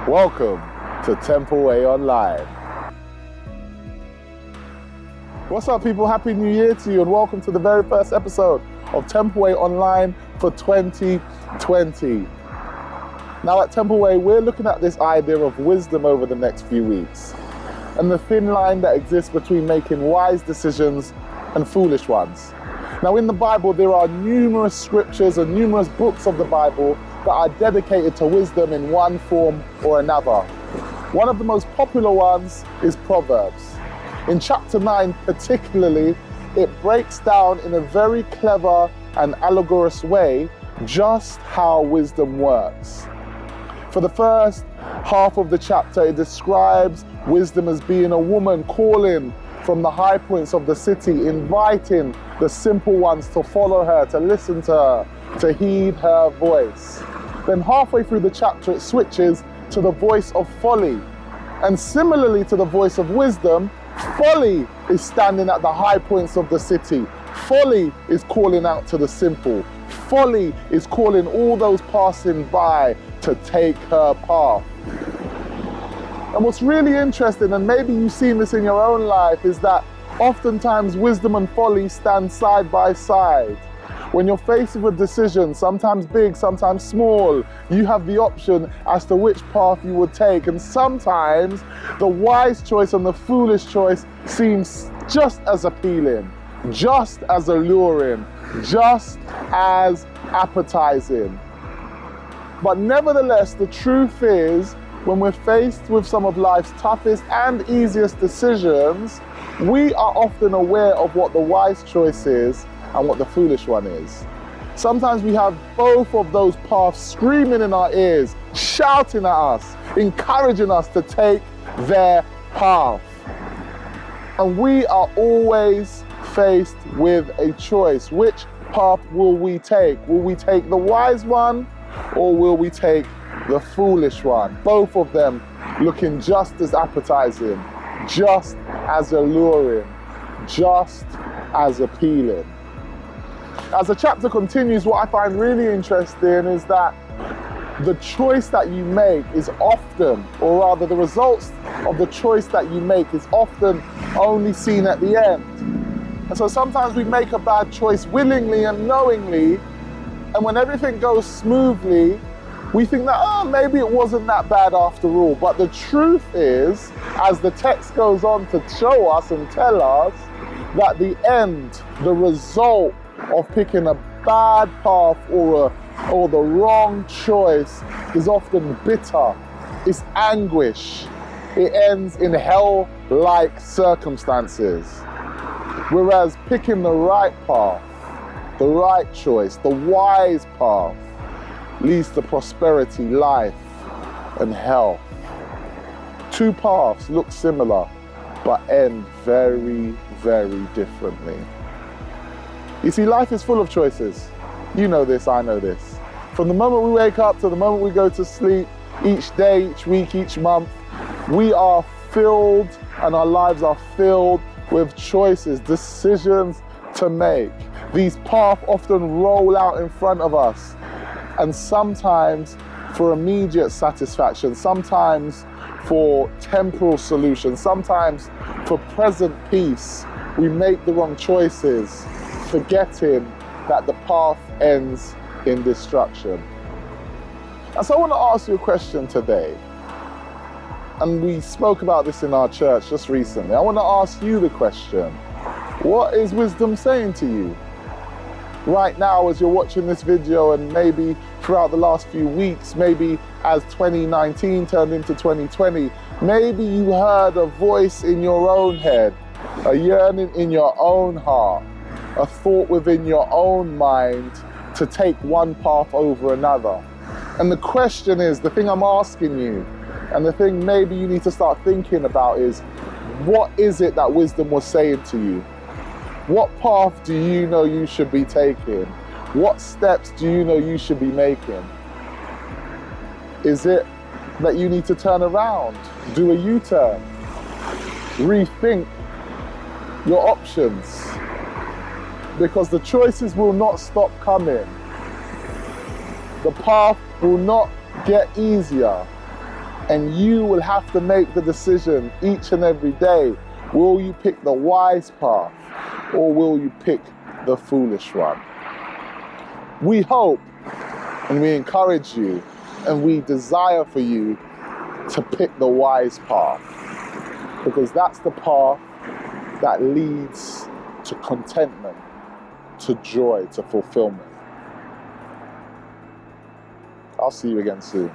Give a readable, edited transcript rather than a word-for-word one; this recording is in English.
Welcome to Temple Way Online. What's up, people? Happy New Year to you, and welcome to the very first episode of Temple Way Online for 2020. Now at Temple Way, we're looking at this idea of wisdom over the next few weeks, and the thin line that exists between making wise decisions and foolish ones. Now in the Bible, there are numerous scriptures and numerous books of the Bible that are dedicated to wisdom in one form or another. One of the most popular ones is Proverbs. In chapter 9 particularly, it breaks down in a very clever and allegorious way just how wisdom works. For the first half of the chapter, it describes wisdom as being a woman calling from the high points of the city, inviting the simple ones to follow her, to listen to her, to heed her voice. Then halfway through the chapter, it switches to the voice of folly. And similarly to the voice of wisdom, folly is standing at the high points of the city. Folly is calling out to the simple. Folly is calling all those passing by to take her path. And what's really interesting, and maybe you've seen this in your own life, is that oftentimes wisdom and folly stand side by side. When you're faced with a decision, sometimes big, sometimes small, you have the option as to which path you would take. And sometimes the wise choice and the foolish choice seems just as appealing, just as alluring, just as appetizing. But nevertheless, the truth is, when we're faced with some of life's toughest and easiest decisions, we are often aware of what the wise choice is and what the foolish one is. Sometimes we have both of those paths screaming in our ears, shouting at us, encouraging us to take their path. And we are always faced with a choice. Which path will we take? Will we take the wise one, or will we take the foolish one? Both of them looking just as appetizing, just as alluring, just as appealing. As the chapter continues, what I find really interesting is that the choice that you make is often, or rather the results of the choice that you make is often only seen at the end. And so sometimes we make a bad choice willingly and knowingly, and when everything goes smoothly, we think that, maybe it wasn't that bad after all. But the truth is, as the text goes on to show us and tell us, that the end, the result of picking a bad path or the wrong choice is often bitter, it's anguish. It ends in hell-like circumstances. Whereas picking the right path, the right choice, the wise path, leads to prosperity, life, and health. Two paths look similar, but end very, very differently. You see, life is full of choices. You know this, I know this. From the moment we wake up to the moment we go to sleep, each day, each week, each month, we are filled, and our lives are filled with choices, decisions to make. These paths often roll out in front of us, and sometimes for immediate satisfaction, sometimes for temporal solutions, sometimes for present peace, we make the wrong choices, forgetting that the path ends in destruction. And so I want to ask you a question today. And we spoke about this in our church just recently. I want to ask you the question: what is wisdom saying to you? Right now, as you're watching this video, and maybe throughout the last few weeks, maybe as 2019 turned into 2020, maybe you heard a voice in your own head, a yearning in your own heart, a thought within your own mind to take one path over another. And the question is, the thing I'm asking you, and the thing maybe you need to start thinking about is, what is it that wisdom was saying to you? What path do you know you should be taking? What steps do you know you should be making? Is it that you need to turn around, do a U-turn, rethink your options? Because the choices will not stop coming. The path will not get easier. And you will have to make the decision each and every day. Will you pick the wise path or will you pick the foolish one? We hope and we encourage you and we desire for you to pick the wise path, because that's the path that leads to contentment, to joy, to fulfillment. I'll see you again soon.